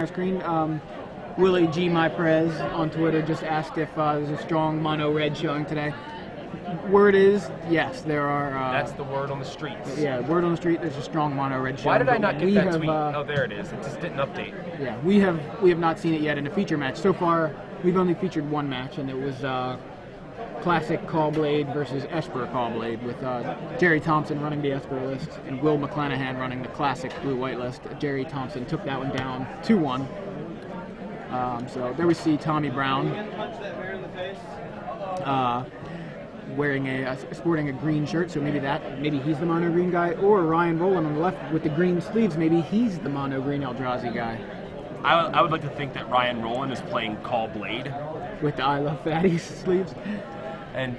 screen. Willie G. My Prez on Twitter just asked if there's a strong mono red showing today. Word is, yes, there are. That's the word on the streets. Yeah, word on the street. There's a strong mono red showing. Why did I not get that tweet? Oh, there it is. It just didn't update. Yeah, we have not seen it yet in a feature match. So far, we've only featured one match, and it was Classic Callblade versus Esper Callblade with Jerry Thompson running the Esper list and Will McClanahan running the Classic Blue-White list. Jerry Thompson took that one down 2-1. So there we see Tommy Brown wearing sporting a green shirt, so maybe he's the mono green guy, or Ryan Rolan on the left with the green sleeves, maybe he's the mono green Eldrazi guy. I would like to think that Ryan Rolan is playing Callblade with the I Love Fatties sleeves, and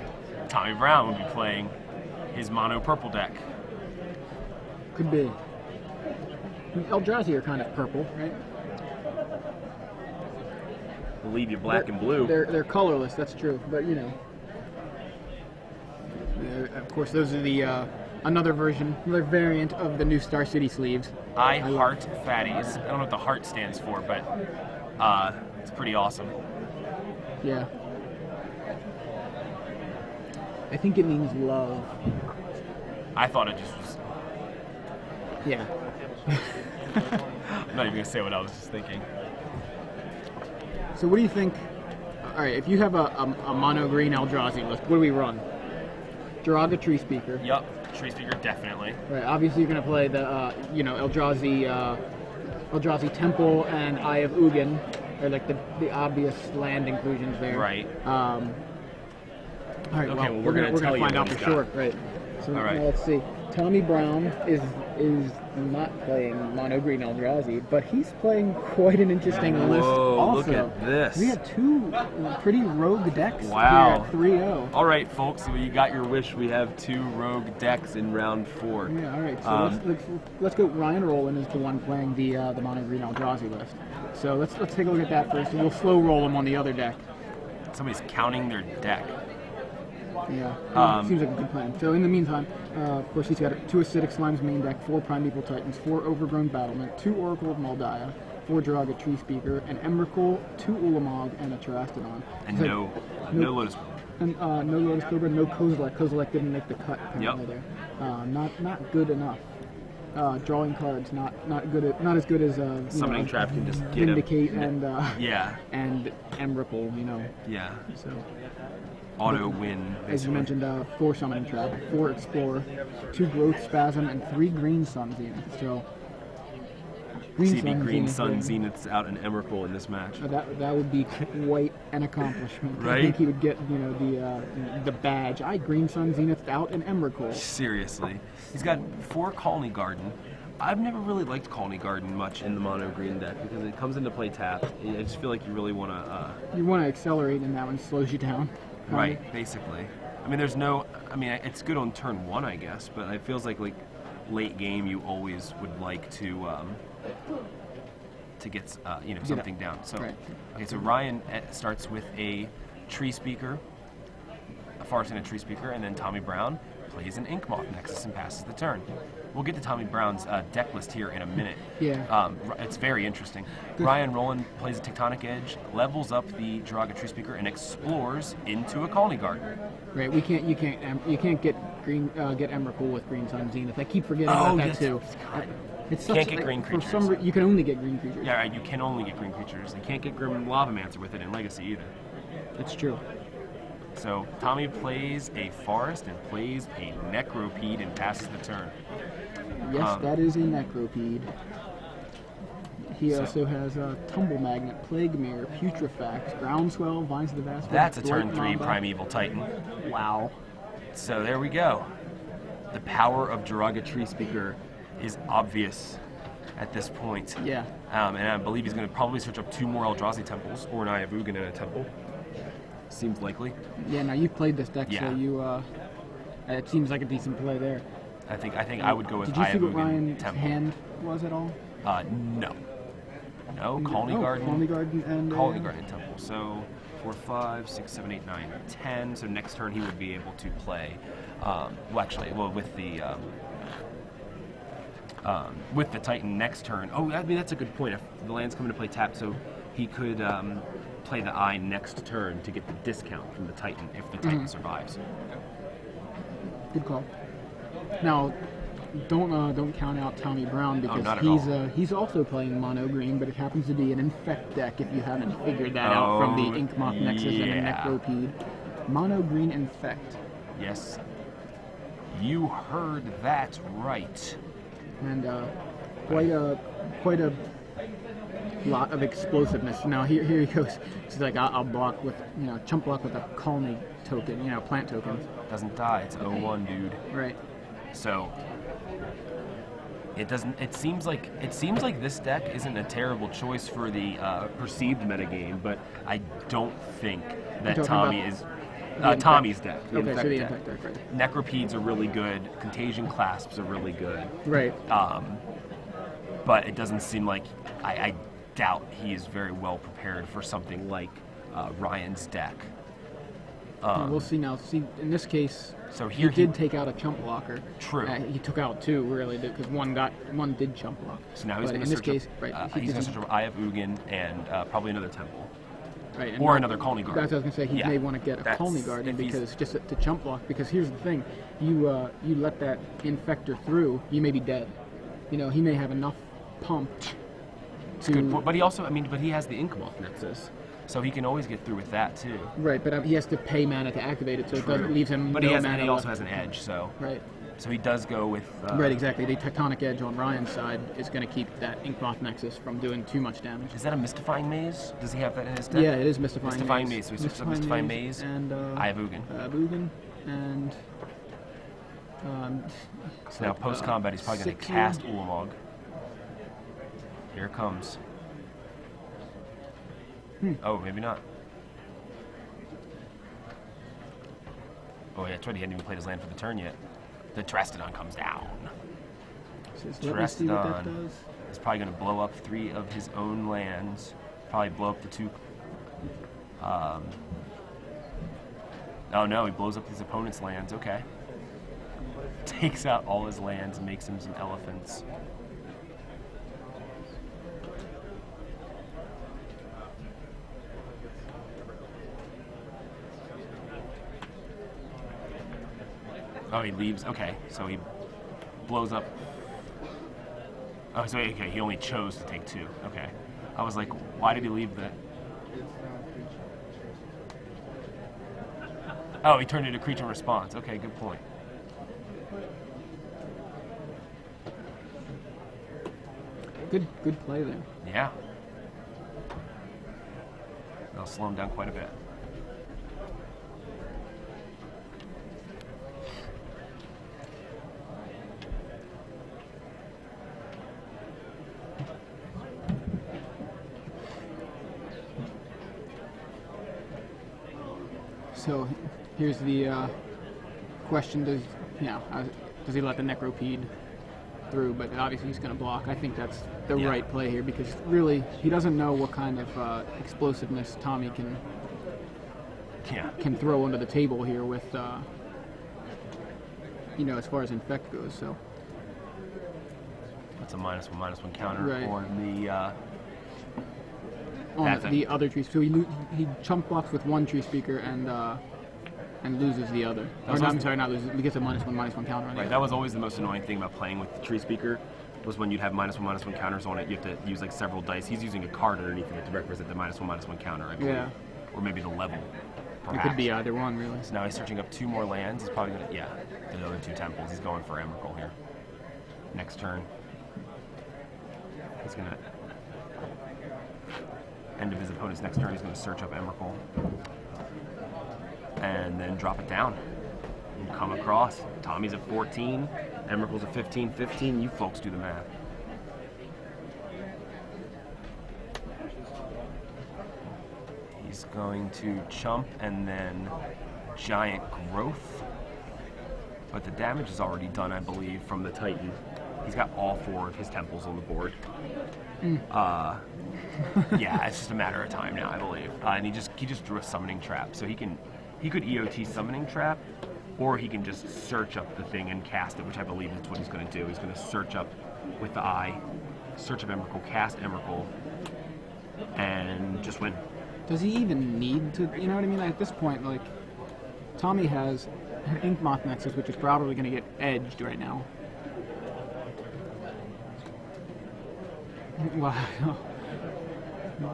Tommy Brown would be playing his mono purple deck. Could be. Eldrazi are kind of purple, right? Leave you black and blue. They're colorless, that's true, but you know. Of course, those are the another variant of the new Star City sleeves. I heart fatties. I don't know what the heart stands for, but it's pretty awesome. Yeah. I think it means love. I thought it just was. Yeah. I'm not even gonna say what I was just thinking. So what do you think? All right, if you have a mono green Eldrazi list, what do we run? Jiraga Tree Speaker. Yup, Tree Speaker definitely. Right, obviously you're gonna play the Eldrazi Temple and Eye of Ugin, are like the obvious land inclusions there. Right. All right. Okay, well, we're gonna find out for sure. Right. So all right. Let's see. Tommy Brown is not playing mono green Eldrazi, but he's playing quite an interesting list also. Look at this. We have two pretty rogue decks wow. here at 3-0. All right, folks, you got your wish. We have two rogue decks in round 4. Yeah, all right. So let's go. Ryan Rolan is the one playing the mono green Eldrazi list. So let's take a look at that first, and we'll slow roll him on the other deck. Somebody's counting their deck. Yeah, seems like a good plan. So in the meantime, of course, he's got 2 Acidic Slimes main deck, 4 Primeval Titans, 4 Overgrown Battlement, 2 Oracle of Maldaya, 4 Jiraga Tree Speaker, an Emrakul, 2 Ulamog, and a Terastodon. And no Lotus. And no Lotus Cobra, no Kozilek. Kozilek didn't make the cut apparently there. Not good enough. Drawing cards, not as good as Summoning Trap can just get Vindicate and yeah, and Emrakul, Yeah. So. Auto win. Basically. As you mentioned, 4 Summoning Trap, 4 Explorer, 2 Growth Spasm, and 3 Green Sun Zenith. So, Green Sun Zeniths out an Emrakul in this match. That would be quite an accomplishment. Right? I think he would get the badge. Green Sun Zenith out an Emrakul. Seriously, he's got 4 Colony Garden. I've never really liked Colony Garden much in the mono green deck because it comes into play tapped. I just feel like you really want to. You want to accelerate, and that one slows you down. Right, basically. I mean, it's good on turn 1, I guess, but it feels like late game you always would like to get something down. So, right. Okay, so Ryan starts with a Tree Speaker, a Forest and a Tree Speaker, and then Tommy Brown plays an Inkmoth Nexus and passes the turn. We'll get to Tommy Brown's deck list here in a minute. Yeah. It's very interesting. Ryan Rolan plays a Tectonic Edge, levels up the Jiraga Tree Speaker, and explores into a Colony Garden. Right. You can't get green get Emrakul with Green Sun Zenith. I keep forgetting about that too. It's can't get green creatures. You can only get green creatures. Yeah, right. You can only get green creatures. You can't get Grim Lavamancer with it in Legacy either. That's true. So Tommy plays a Forest and plays a Necropede and passes the turn. Yes, that is a Necropede. He also has a Tumble Magnet, Plague Mirror, Putrefact, Groundswell, Vines of the Vast. That's a turn 3 Primeval Titan. Wow. So there we go. The power of Jiraga Tree Speaker is obvious at this point. Yeah. And I believe he's going to probably switch up 2 more Eldrazi Temples, or an Eye of Ugin and a Temple. Seems likely. Yeah, now you've played this deck, yeah. So you, it seems like a decent play there. I think I would go with Did you Eye see of what Ugin Ryan's Temple. hand was at all? No. Colony Garden. Colony Garden and Colony Garden Temple. So 4, 5, 6, 7, 8, 9, 10. So next turn he would be able to play. With the with the Titan next turn. Oh, I mean, that's a good point. If the land's coming to play tap, so he could play the eye next turn to get the discount from the Titan if the Titan survives. Good call. Now, don't count out Tommy Brown because he's also playing mono green, but it happens to be an infect deck. If you haven't figured that out from the Inkmoth Nexus and the Necropede, mono green infect. Yes, you heard that right. And quite a lot of explosiveness. Now here he goes. It's like I'll block with chump block with a Call Me token, plant tokens. Doesn't die. It's 0-1, dude. Right. So it doesn't. It seems like this deck isn't a terrible choice for the perceived metagame, but I don't think that Tommy is. Tommy's deck. Okay, so the infect deck, right. Necropedes are really good. Contagion clasps are really good. Right. But it doesn't seem like I doubt he is very well prepared for something like Ryan's deck. We'll see now. See, in this case, so here he did take out a chump blocker. True. He took out two, really, because one did chump block. So now he's going to search he's going to search Eye of Ugin and probably another temple. Right, or another Colony Guard. That's what I was going to say. He may want to get a Colony Guard because just to chump block. Because here's the thing: you let that infector through, you may be dead. He may have enough pump. But he also, but he has the Inkmoth Nexus, so he can always get through with that too. Right, but he has to pay mana to activate it, so it doesn't leave him. But no he mana also has an edge, so. Right. So he does go with... right, exactly. The Tectonic Edge on Ryan's side is going to keep that Inkmoth Nexus from doing too much damage. Is that a Mystifying Maze? Does he have that in his deck? Yeah, it is Mystifying Maze. Mystifying Maze. So he switches up Mystifying Maze and Eye of Ugin. And... so now post-combat he's probably going to cast Ulamog. Here it comes. Oh, maybe not. Oh yeah, that's right, he hadn't even played his land for the turn yet. The Terastodon comes down. Terastodon is probably going to blow up 3 of his own lands. Probably blow up the 2... oh no, he blows up his opponent's lands, okay. Takes out all his lands and makes him some elephants. Oh, he leaves. Okay, so he blows up. Oh, so okay, he only chose to take 2. Okay. I was like, why did he leave the... Oh, he turned it into creature in response. Okay, good point. Good play there. Yeah. That'll slow him down quite a bit. So here's the question: does he let the Necropede through? But obviously he's going to block. I think that's the right play here because really he doesn't know what kind of explosiveness Tommy can throw under the table here with as far as infect goes. So that's a -1/-1 counter on the other tree. So he chump blocks with one tree speaker and loses the other. I'm sorry, not loses. He gets a -1/-1 counter on it. Right. That was always the most annoying thing about playing with the tree speaker, was when you'd have -1/-1 counters on it. You have to use like several dice. He's using a card underneath it to represent the -1/-1 counter, I believe. Yeah. Or maybe the level. Perhaps. It could be either one, really. So now he's searching up 2 more lands. He's probably gonna the other 2 temples. He's going for Emrakul here. Next turn. He's gonna end of his opponent's next turn. He's gonna search up Emrakul. And then drop it down and come across. Tommy's at 14, Emrakul's at 15. You folks do the math. He's going to chump and then giant growth. But the damage is already done, I believe, from the Titan. He's got all 4 of his temples on the board. Yeah, it's just a matter of time now, I believe. And he just drew a summoning trap, so he could EOT summoning trap, or he can just search up the thing and cast it, which I believe is what he's going to do. He's going to search up with the eye, search of Emrakul, cast Emrakul, and just win. Does he even need to? You know what I mean? At this point, like, Tommy has an Inkmoth Nexus, which is probably going to get edged right now. Wow.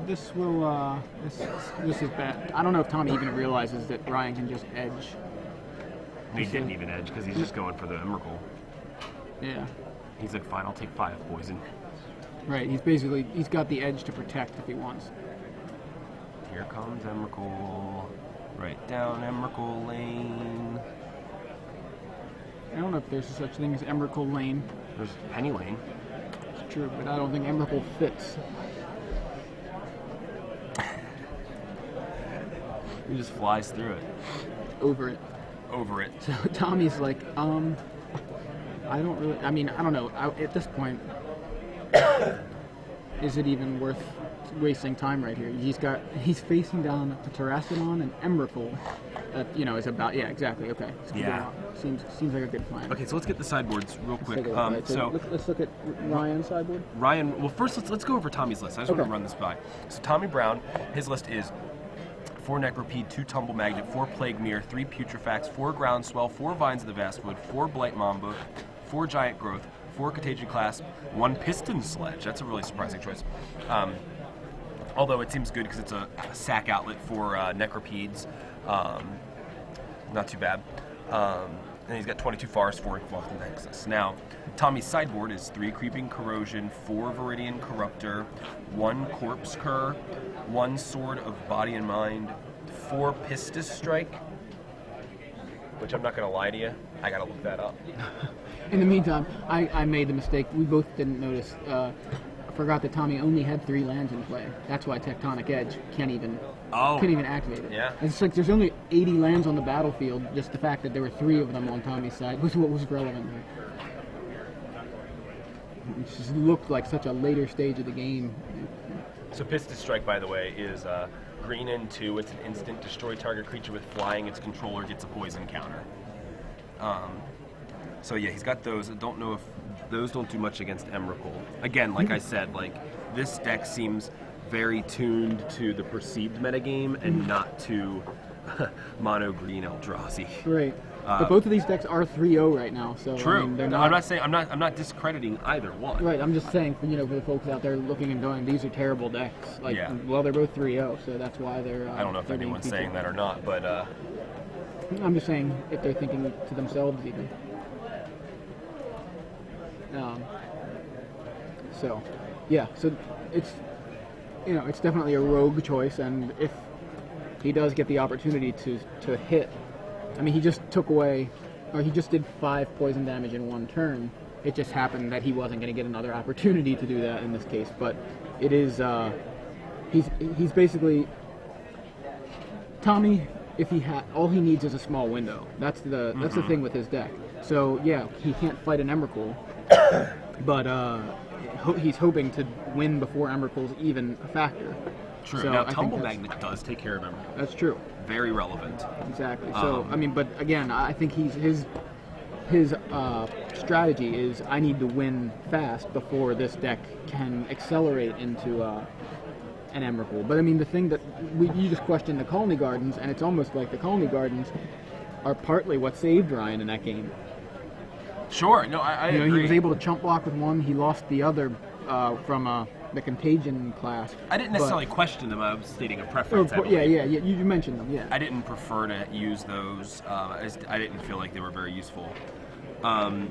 This will, this is bad. I don't know if Tommy even realizes that Ryan can just edge. He didn't even edge because he's just going for the Emrakul. Yeah. He's like, fine, I'll take 5 poison. Right, he's got the edge to protect if he wants. Here comes Emrakul. Right down Emrakul Lane. I don't know if there's such thing as Emrakul Lane. There's Penny Lane. It's true, but I don't think Emrakul fits. He just flies through it. Over it. Over it. So Tommy's like, I don't really, I mean, I don't know. At this point, is it even worth wasting time right here? He's facing down the Terrastodon and Emrakul. You know, is about, yeah, exactly, okay. Yeah. Seems like a good plan. Okay, so let's get the sideboards real quick. Let's look at Ryan's sideboard. Ryan, well, first let's go over Tommy's list. I just want to run this by. So Tommy Brown, his list is 4 Necropede, 2 Tumble Magnet, 4 Plague Mirror, 3 Putrefax, 4 Groundswell, 4 Vines of the Vastwood, 4 Blight Mamba, 4 Giant Growth, 4 Contagion Clasp, 1 Piston Sledge. That's a really surprising choice. Although it seems good because it's a sack outlet for Necropedes. Not too bad. And he's got 22 Forest, 4 Inkmoth Nexus. Now, Tommy's sideboard is 3 Creeping Corrosion, 4 Viridian Corruptor, 1 Corpse Cur, 1 Sword of Body and Mind, 4 Pistis Strike, which I'm not going to lie to you, I got to look that up. In the meantime, I made the mistake. We both didn't notice. I forgot that Tommy only had 3 lands in play. That's why Tectonic Edge couldn't even activate it. Yeah. It's like there's only 80 lands on the battlefield. Just the fact that there were 3 of them on Tommy's side was what was relevant here. It just looked like such a later stage of the game. So Pistis Strike, by the way, is green and 2. It's an instant. Destroy target creature with flying. Its controller gets a poison counter. So yeah, he's got those. I don't know if those don't do much against Emrakul. Again, like I said, like this deck seems very tuned to the perceived metagame and not to mono green Eldrazi. Right. But both of these decks are 3-0 right now, so true. I mean, they're not. I'm not saying I'm not discrediting either one. Right. I'm just saying, for the folks out there looking and going, these are terrible decks. Like, Yeah. Well, they're both 3-0, so that's why they're. I don't know if anyone's saying that or not, but I'm just saying if they're thinking to themselves even. So, yeah. So it's it's definitely a rogue choice, and if he does get the opportunity to hit, I mean, he just took away, or he just did 5 poison damage in 1 turn. It just happened that he wasn't going to get another opportunity to do that in this case. But it is, he's basically Tommy. If he all he needs is a small window. That's the thing with his deck. So yeah, he can't fight an Emrakul, but he's hoping to win before Emrakul's even a factor. true. So Now I Tumble think Magnet does take care of Emrakul. That's true. Very relevant. Exactly. So I mean, but again, I think his strategy is I need to win fast before this deck can accelerate into an Emrakul. But I mean, the thing that you just questioned the Colony Gardens, and it's almost like the Colony Gardens are partly what saved Ryan in that game. Sure. No, I agree. He was able to chump block with one. He lost the other from the Contagion class. I didn't necessarily question them. I was stating a preference. Yeah. You mentioned them. Yeah. I didn't prefer to use those. I didn't feel like they were very useful. I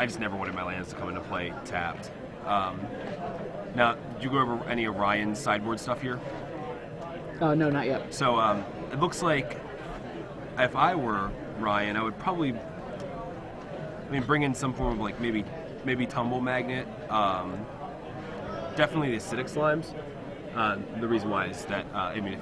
just never wanted my lands to come into play tapped. Now, did you go over any of Ryan's sideboard stuff here? No, not yet. So it looks like if I were Ryan, I would probably, bring in some form of like maybe Tumble Magnet. Definitely the acidic slimes. The reason why is that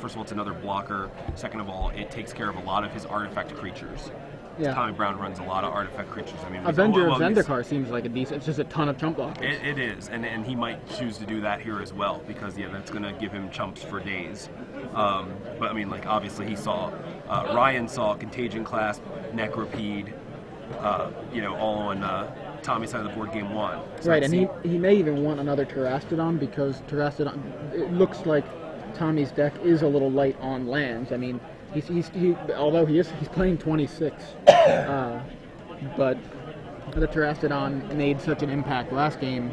first of all, it's another blocker. Second of all, it takes care of a lot of his artifact creatures. Yeah. Tommy Brown runs a lot of artifact creatures. Avenger of Zendikar seems like a decent. It's just a ton of chump blockers. It is, and he might choose to do that here as well because that's going to give him chumps for days. But obviously he saw Ryan saw Contagion Clasp, Necropede, all on Tommy's side of the board game 1. So Right, and he may even want another Terastodon because Terastodon, it looks like Tommy's deck is a little light on lands. I mean, although he's playing 26, but the Terastodon made such an impact last game,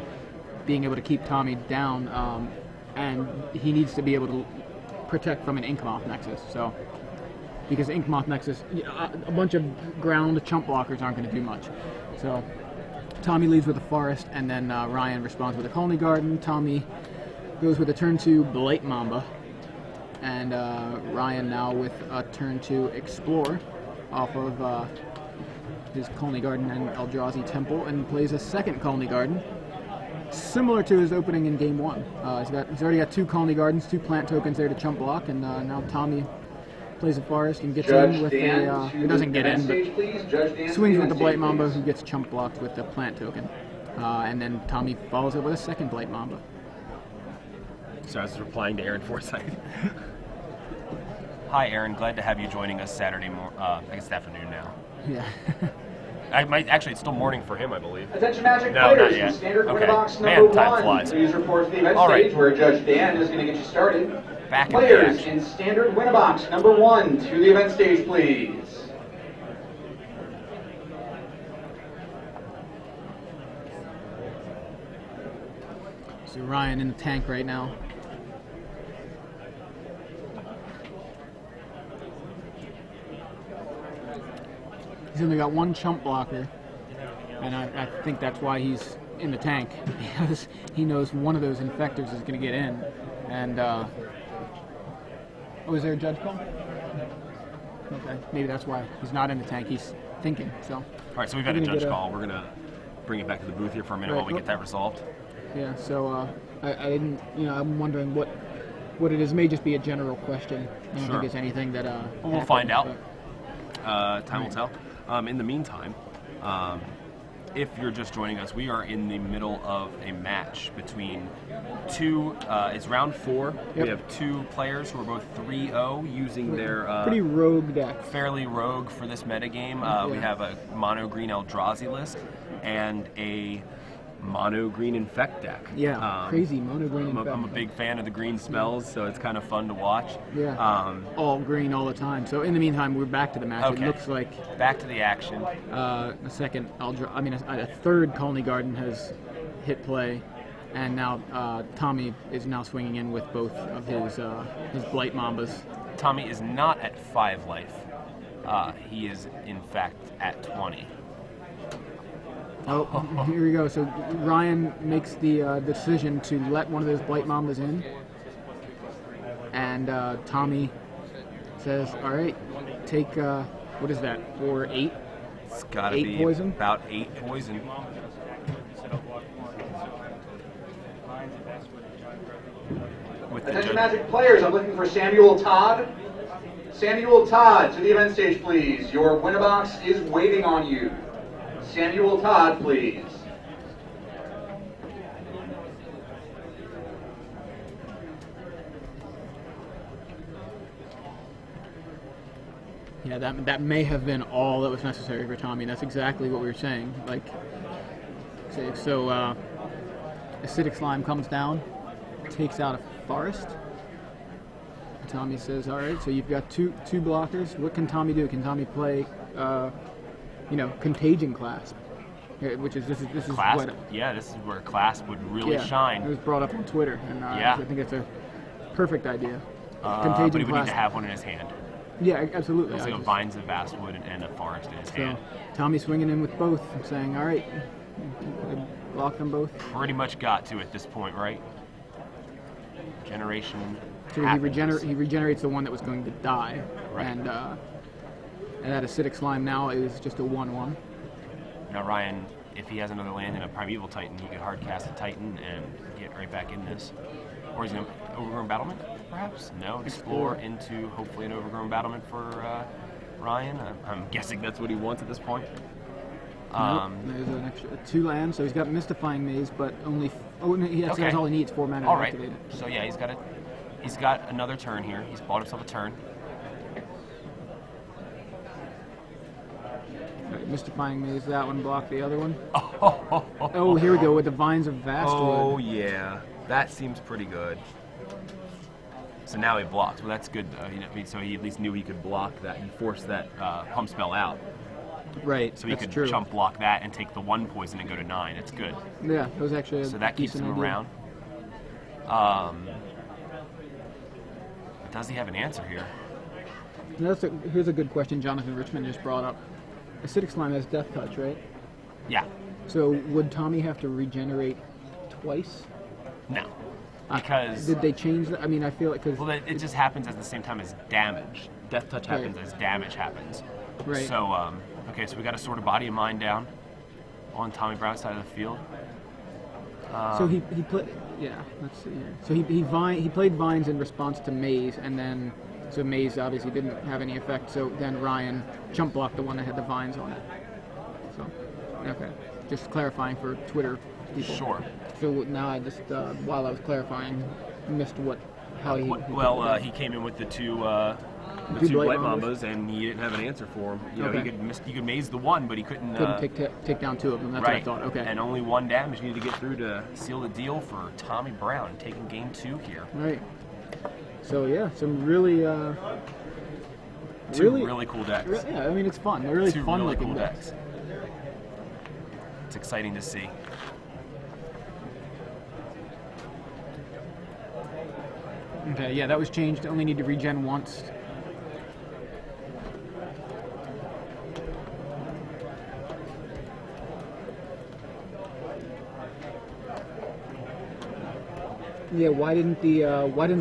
being able to keep Tommy down, and he needs to be able to protect from an Inkmoth Nexus. So, because Inkmoth Nexus, a bunch of ground chump blockers aren't going to do much. So, Tommy leads with a Forest, and then Ryan responds with a Colony Garden. Tommy goes with a turn 2 Blight Mamba, and Ryan now with a turn 2 Explore off of his Colony Garden and Eldrazi Temple, and plays a second Colony Garden, similar to his opening in Game 1. He's already got 2 Colony Gardens, 2 plant tokens there to chump block, and now Tommy plays a Forest and gets in with he doesn't get in, but swings with the Blight Mamba, who gets chump blocked with the plant token. And then Tommy follows up with a second Blight Mamba. So I was replying to Aaron Forsythe. Hi, Aaron. Glad to have you joining us Saturday I guess it's afternoon now. Yeah. Actually, it's still morning for him, I believe. Attention Magic No, players, not yet. in standard Okay. winner box Man, number time 1. flies. Please report to the event All right. stage where Judge Dan is going to get you started. Back in the Players action. in standard winner box number 1 to the event stage, please. So Ryan in the tank right now. He's only got 1 chump blocker, and I think that's why he's in the tank, because he knows one of those infectors is going to get in. And oh, is there a judge call? Okay, maybe that's why he's not in the tank. He's thinking. So. All right, so we've had a judge call. We're gonna bring it back to the booth here for a minute while we get that resolved. Yeah. So I didn't. I'm wondering what it is. It may just be a general question. I don't think it's anything that. Well, we'll find out. Time will tell. In the meantime, if you're just joining us, we are in the middle of a match between two. It's round 4. Yep. We have 2 players who are both 3-0 using their pretty rogue deck. fairly rogue for this metagame. We have a mono green Eldrazi list and a mono green infect deck. Yeah, crazy mono green infect. I'm a big fan of the green spells, so it's kind of fun to watch. Yeah. All green all the time. So in the meantime, we're back to the match. Okay. It looks like Back to the action. a third Colony Garden has hit play, and now Tommy is now swinging in with both of his Blight Mambas. Tommy is not at 5 life. He is, in fact, at 20. Oh, here we go. So Ryan makes the decision to let one of those Blight Mambas in, and Tommy says, "All right, take what is that? For 8? It's got to 8 be poison? about 8 poison. With the Attention judge. Magic players, I'm looking for Samuel Todd. Samuel Todd to the event stage, please. Your winner box is waiting on you. Samuel Todd, please. Yeah, that may have been all that was necessary for Tommy. That's exactly what we were saying. Like, so Acidic Slime comes down, takes out a Forest. Tommy says, "All right, so you've got two blockers. What can Tommy do? Can Tommy play, Contagion Clasp, which is this is Clasp? what? Yeah, this is where Clasp would really shine. It was brought up on Twitter, and Yeah. I think it's a perfect idea. But he would need to have one in his hand. Yeah, absolutely. It's like a Vines of Vastwood and a Forest in his hand. Tommy swinging in with both, saying, "All right, block them both." Pretty much got to at this point, right? Generation. So he regenerates the one that was going to die, Right. and that Acidic Slime now is just a 1/1. Now Ryan, if he has another land in a Primeval Titan, he could hard cast a Titan and get right back in this. Or is he going to Overgrown Battlement, perhaps? No, explore into hopefully an Overgrown Battlement for Ryan. I'm guessing that's what he wants at this point. There's an extra 2 lands, so he's got Mystifying Maze, but only that's all he needs, 4 mana All to right. activate it. So yeah, he's got another turn here. He's bought himself a turn. Mystifying Maze, that one blocked the other one. Oh, Oh, here we go with the Vines of Vastwood. Oh, yeah. That seems pretty good. So now he blocked. Well, that's good. So he at least knew he could block that and force that pump spell out. Right, So he that's could true. chump block that and take the 1 poison and go to 9. It's good. Yeah, it was actually a So that keeps decent him idea. around. Does he have an answer here? Here's a good question Jonathan Richmond just brought up. Acidic Slime has Death Touch, right? Yeah. So would Tommy have to regenerate twice? No. Because... Did they change that? I mean, I feel like... Well, it just happens at the same time as damage. Death Touch happens as damage happens. Right. So, okay, so we got to sort of body and mind down on Tommy Brown's side of the field. So he played... Yeah, let's see here. So he played Vines in response to Maze, and then... So Maze obviously didn't have any effect, so then Ryan jump blocked the one that had the Vines on it. So, okay. Just clarifying for Twitter people. Sure. So now I just, while I was clarifying, missed how he... He came in with the two Two Blight Blight Mambas, and he didn't have an answer for him. You know, Okay. he could maze the one, but he couldn't... take down two of them, that's right. what I thought, okay. And only 1 damage needed to get through to seal the deal for Tommy Brown, taking game 2 here. Right. So yeah, some really, Two really cool decks. Yeah, I mean it's fun. They're really Two fun really looking cool decks. decks. It's exciting to see. Okay, yeah, that was changed. Only need to regen once. Yeah, why didn't the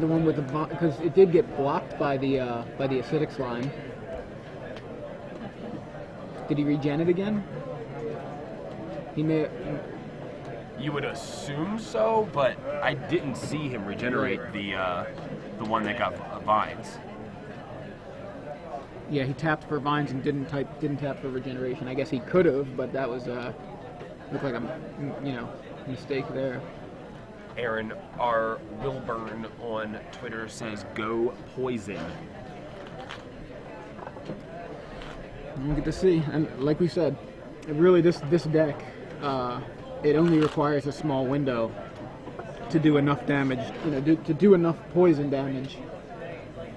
one with the because it did get blocked by the acidic slime. Did he regen it again? He may. You would assume so, but I didn't see him regenerate the one that got vines. Yeah, he tapped for vines and didn't tap for regeneration. I guess he could have, but that was looked like a mistake there. Aaron R. Wilburn on Twitter says, "Go poison." We'll get to see, and like we said, really this deck, it only requires a small window to do enough damage, to do enough poison damage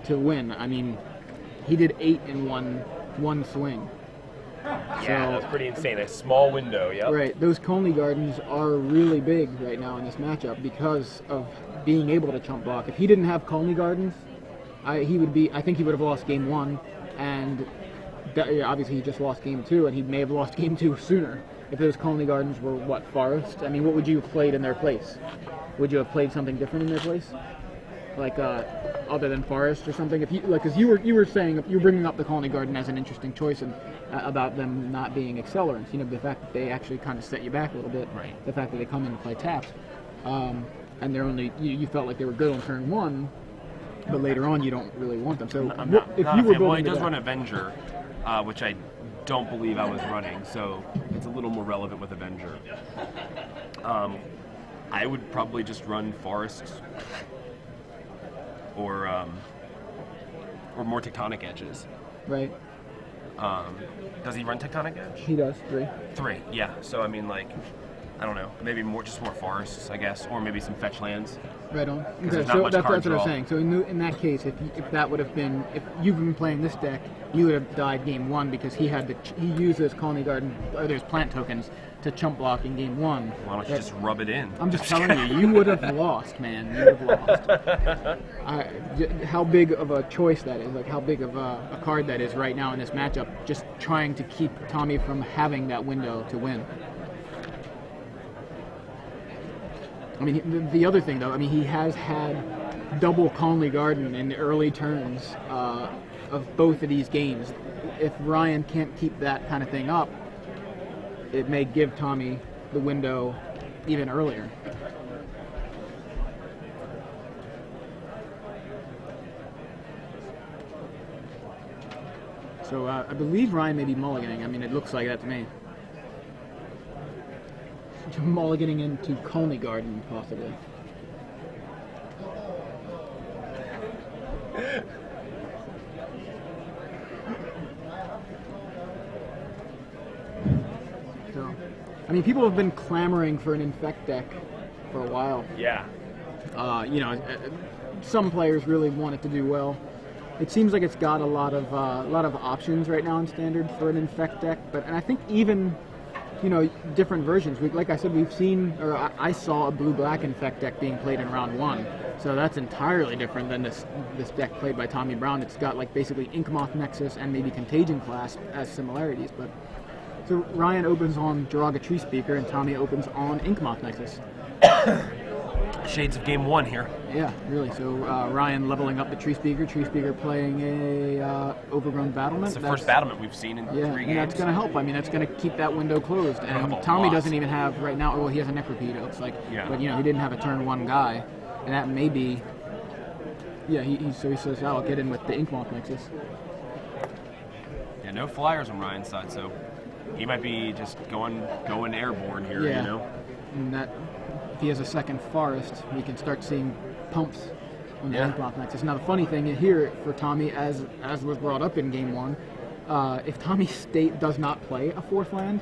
to win. I mean, he did 8 in one swing. Yeah, that's pretty insane. A small window, yep. Right, those Coney Gardens are really big right now in this matchup because of being able to chump block. If he didn't have Coney Gardens, I think he would have lost game 1, and obviously he just lost game 2, and he may have lost game 2 sooner if those Coney Gardens were Forest. I mean, what would you have played in their place? Would you have played something different in their place, like other than Forest or something? If you because you were saying you were bringing up the Coney Garden as an interesting choice and about them not being accelerants. The fact that they actually kind of set you back a little bit. Right. The fact that they come in and play taps, and they're only you felt like they were good on turn 1, but later on you don't really want them. So I'm not if a you were fan. Well, he building does the run deck- Avenger, which I don't believe I was running, so it's a little more relevant with Avenger. I would probably just run Forests or more Tectonic Edges. right? Does he run Tectonic Edge? He does 3. 3, yeah. So I mean, I don't know, maybe more forests, I guess, or maybe some fetch lands. Right on. there's Okay, not so much that's card what I was draw. saying. So in that case, if that would have been, if you've been playing this deck, you would have died game 1 because he used those Colony Garden or those plant tokens to chump block in game 1. Why don't you just rub it in? I'm just telling you would have lost, man. You would have lost. How big of a choice that is, like how big of a card that is right now in this matchup, just trying to keep Tommy from having that window to win. I mean, the other thing, though, I mean, he has had double Conley Garden in the early turns of both of these games. If Ryan can't keep that kind of thing up, it may give Tommy the window even earlier. So I believe Ryan may be mulliganing. I mean, it looks like that to me. Mulliganing into Coney Garden, possibly. I mean, people have been clamoring for an Infect deck for a while. Yeah. Some players really want it to do well. It seems like it's got a lot of options right now in Standard for an Infect deck, and I think even different versions. Like I said, we've seen, or I saw a blue-black Infect deck being played in round 1, so that's entirely different than this deck played by Tommy Brown. It's got like basically Inkmoth Nexus and maybe Contagion Clasp as similarities, but. So Ryan opens on Jiraga Tree Speaker, and Tommy opens on Inkmoth Nexus. Shades of game 1 here. Yeah, really. So Ryan leveling up the Tree Speaker playing a Overgrown Battlement. It's the first battlement we've seen in 3 games. And that's going to help. I mean, that's going to keep that window closed. And Tommy doesn't even have, right now, well, he has a Necropede, it looks like. Yeah. But, he didn't have a turn 1 guy. And that may be, so he says, I'll get in with the Inkmoth Nexus. Yeah, no flyers on Ryan's side, so he might be just going airborne here, And that, if he has a second Forest, we can start seeing pumps on the Inkmoth Nexus. Now, the funny thing here for Tommy, as was brought up in Game 1, if Tommy State does not play a 4th land,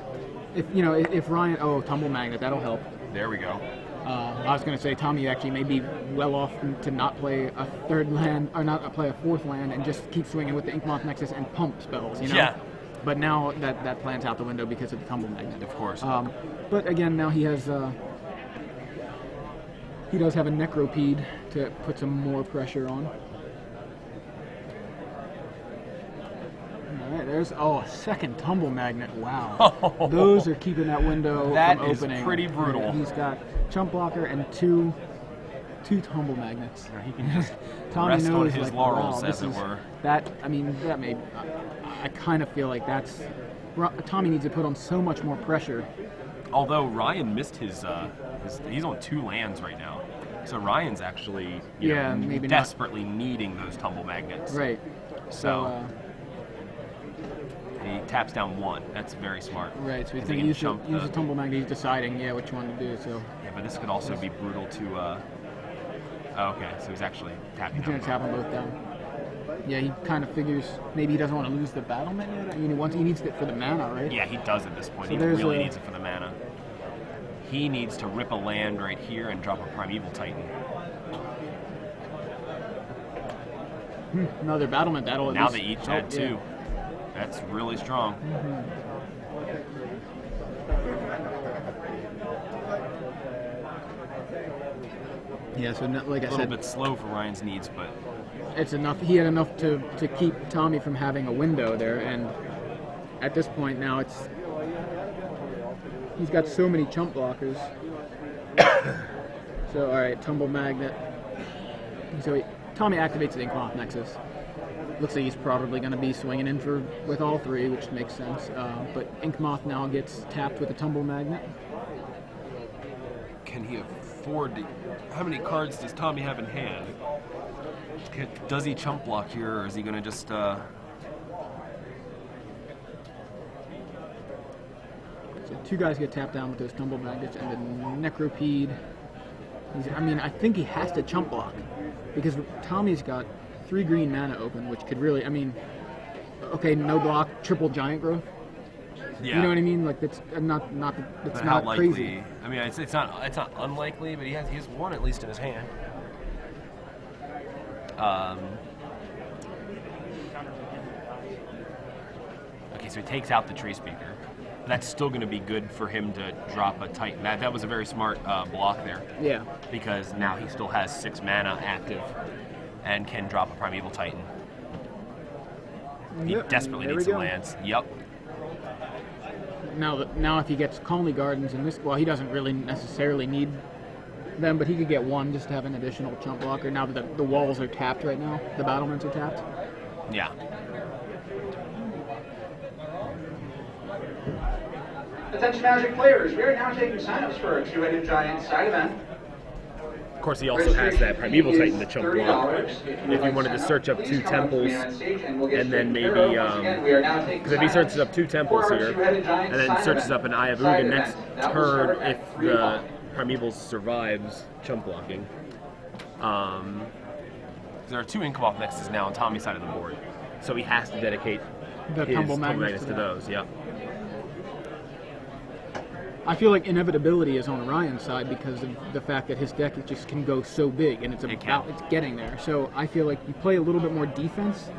if Ryan, Tumble Magnet, that'll help. There we go. I was going to say Tommy actually may be well off to not play a 3rd land, or not play a 4th land, and just keep swinging with the Inkmoth Nexus and pump spells, Yeah. But now that plan's out the window because of the Tumble Magnet. Of course. But again, now he has he does have a Necropede to put some more pressure on. All right, there's a second Tumble Magnet. Wow, those are keeping that window from opening. That is pretty brutal. Yeah, he's got Chump Blocker and two Tumble Magnets. He can just Tommy rest knows, on his laurels, as it were. That may. I kind of feel like Tommy needs to put on so much more pressure. Although Ryan missed his he's on 2 lands right now, so Ryan's actually maybe desperately needing those Tumble Magnets. Right. So he taps down 1. That's very smart. Right. So he's going to use the Tumble Magnet. He's deciding which one to do. So. Yeah, but this could also be brutal to. Okay, so he's actually tapping. He's going to tap them both down. Yeah, he kind of figures maybe he doesn't want to lose the battlement yet. I mean, he needs it for the mana, right? Yeah, he does at this point. So he really needs it for the mana. He needs to rip a land right here and drop a Primeval Titan. Another battlement. That'll now they each had 2. That's really strong. Yeah, so like I said, a little bit slow for Ryan's needs, but it's enough. He had enough to keep Tommy from having a window there, and at this point now he's got so many chump blockers. So all right, Tumble Magnet. So Tommy activates the Inkmoth Nexus. Looks like he's probably going to be swinging in with all 3, which makes sense. But Inkmoth now gets tapped with a Tumble Magnet. Can he afford to? How many cards does Tommy have in hand? Does he chump block here, or is he going to just? So 2 guys get tapped down with those Tumble Magnets, and the Necropede. I think he has to chump block because Tommy's got 3 green mana open, which could really. Okay, no block, triple Giant Growth. Yeah. You know what I mean? Like it's not likely, crazy. It's not unlikely, but he has 1 at least in his hand. Okay, so he takes out the Tree Speaker. That's still going to be good for him to drop a Titan. That was a very smart block there. Yeah. Because now he still has 6 mana active and can drop a Primeval Titan. He desperately needs some lands. Yep. Now if he gets Calmly Gardens in this, well, he doesn't really necessarily need them, but he could get 1 just to have an additional chump blocker. Now that the walls are tapped right now, the battlements are tapped. Yeah. Attention Magic players, we are now taking signups for a 2-headed giant side event. Of course, he also has that Primeval Titan to chump block. If you wanted to search up 2 temples, and then maybe, because if he searches up 2 temples here, and then searches up an Eye of Ugin next turn, if the Primeval survives chump blocking. There are 2 Inkmoth Nexuses now on Tommy's side of the board, so he has to dedicate his Tumble Magnets to those. Yep. I feel like inevitability is on Ryan's side because of the fact that his deck just can go so big, and it's getting there. So I feel like you play a little bit more defense.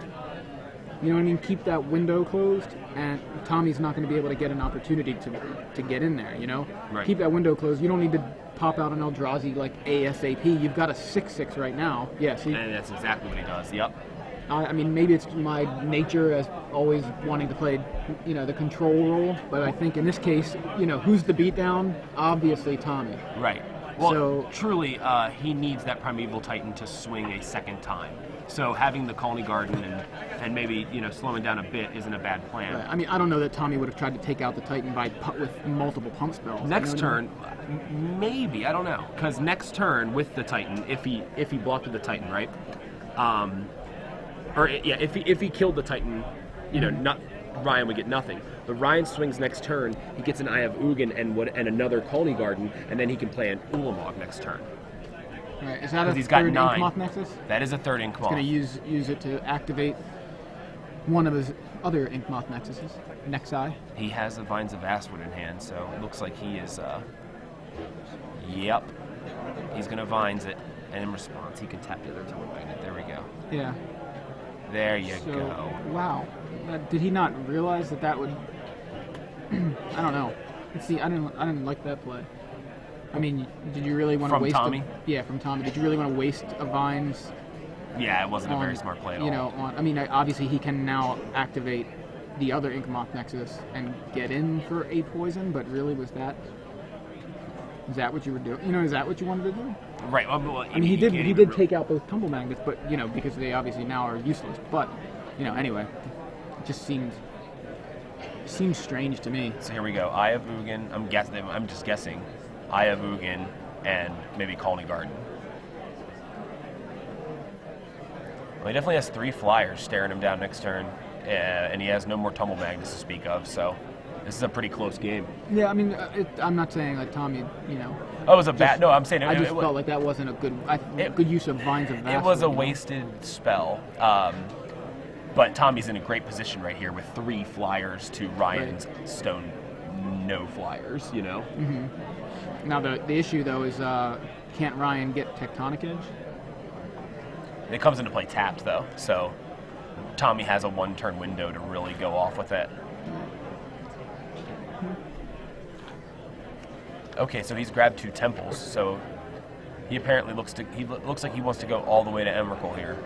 You know what I mean? Keep that window closed, and Tommy's not going to be able to get an opportunity to get in there, you know? Right. Keep that window closed. You don't need to pop out an Eldrazi like ASAP. You've got a 6/6 right now. Yeah, see? And that's exactly what he does, yep. I mean, maybe it's my nature as always wanting to play, you know, the control role, but I think in this case, you know, who's the beatdown? Obviously Tommy. Right. Well, So- truly, he needs that Primeval Titan to swing a second time. So having the Colony Garden and maybe, you know, slowing down a bit isn't a bad plan. Right. I mean, I don't know that Tommy would have tried to take out the Titan with multiple pump spells. Next You know what I mean? turn, maybe, I don't know. Because next turn with the Titan, if he blocked with the Titan, right? If he killed the Titan, you know, not Ryan would get nothing. But Ryan swings next turn, he gets an Eye of Ugin and another Colony Garden, and then he can play an Ulamog next turn. Right. Is that a He's got third 9. Inkmoth Nexus? That is a third Inkmoth. He's going to use it to activate one of his other Inkmoth Nexuses, Nexi. He has the Vines of Vastwood in hand, so it looks like he is, yep. He's going to Vines it, and in response, he can tap the other Tunnel Magnet. There we go. Yeah. There you So, go. wow. Did he not realize that would... I don't know. See, I didn't like that play. I mean, did you really want to From waste... Tommy? Yeah, from Tommy. Did you really want to waste a Vines... Yeah, it wasn't a very smart play at all. You know, I mean, obviously he can now activate the other Inkmoth Nexus and get in for a poison, but really is that what you were doing? You know, is that what you wanted to do? Right. Well, I mean, he did take out both Tumble Magnets, but, you know, because they obviously now are useless. But, you know, anyway, it just seems strange to me. So here we go. Eye of Ugin. I'm just guessing. Eye of Ugin and maybe Colony Garden. Well, he definitely has 3 flyers staring him down next turn, and he has no more Tumble Magnets to speak of, so this is a pretty close game. Yeah, I mean, I'm not saying like Tommy, you know. Oh, it was a bad... No, I'm saying... I just felt like that wasn't a good use of Vines of Vastwood. It was a wasted spell, but Tommy's in a great position right here with 3 flyers to Ryan's Stone no flyers, you know? Mm-hmm. Now, the issue, though, is can't Ryan get Tectonic Edge? It comes into play tapped, though, so Tommy has a 1-turn window to really go off with it. Okay, so he's grabbed 2 temples, so he apparently looks like he wants to go all the way to Emrakul here.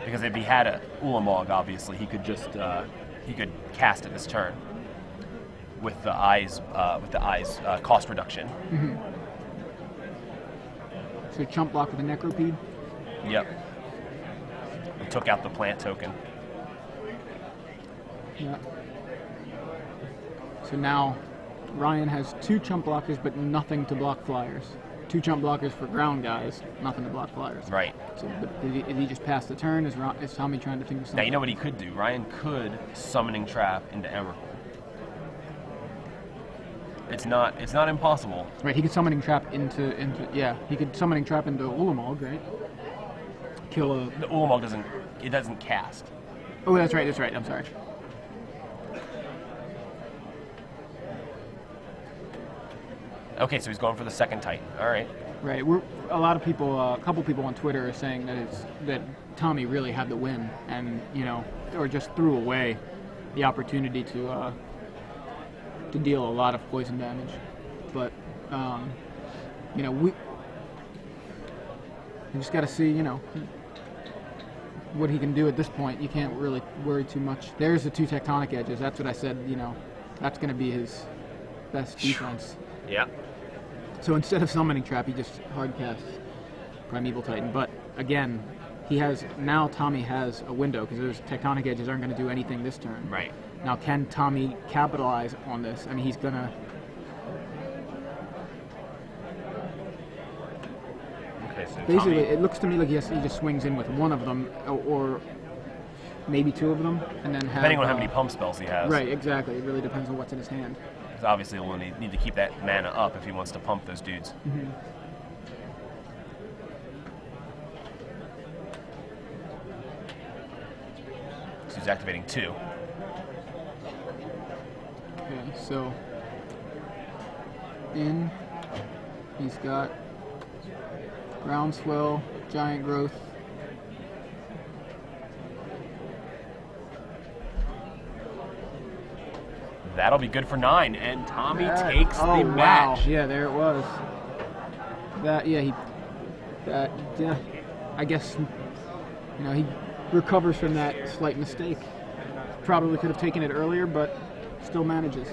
Because if he had a Ulamog, obviously, he could just he could cast it this turn with the eyes cost reduction. Mm-hmm. So chump block with a Necropede? Yep. He took out the plant token. Yeah. So now Ryan has 2 chump blockers, but nothing to block flyers. 2 chump blockers for ground guys, nothing to block flyers. Right. So, but did he just pass the turn? Is Tommy trying to think of something? Now you know what he could do. Ryan could Summoning Trap into Emrakul. It's not impossible. Right. He could Summoning Trap into he could Summoning Trap into Ulamog, right? Kill a... The Ulamog doesn't cast. Oh, that's right, I'm sorry. Okay, so he's going for the second Titan. All right. Right. A couple people on Twitter are saying that Tommy really had the win, and you know, or just threw away the opportunity to deal a lot of poison damage. But you know, we just got to see, you know, what he can do at this point. You can't really worry too much. There's the 2 Tectonic Edges. That's what I said. You know, that's going to be his best defense. Yeah. So instead of Summoning Trap, he just hard casts Primeval Titan. But again, Tommy has a window because those Tectonic Edges aren't going to do anything this turn. Right. Now, can Tommy capitalize on this? I mean, he's going to... Okay, so Basically, Tommy, it looks to me like he just swings in with one of them, or maybe 2 of them, and then have... depending on how many pump spells he has. Right, exactly. It really depends on what's in his hand. Because obviously he'll need to keep that mana up if he wants to pump those dudes. Mm-hmm. So he's activating 2. Okay, so in. He's got groundswell, giant growth. That'll be good for 9, and Tommy takes the match. Wow. Yeah, there it was. I guess, he recovers from that slight mistake. Probably could have taken it earlier, but still manages.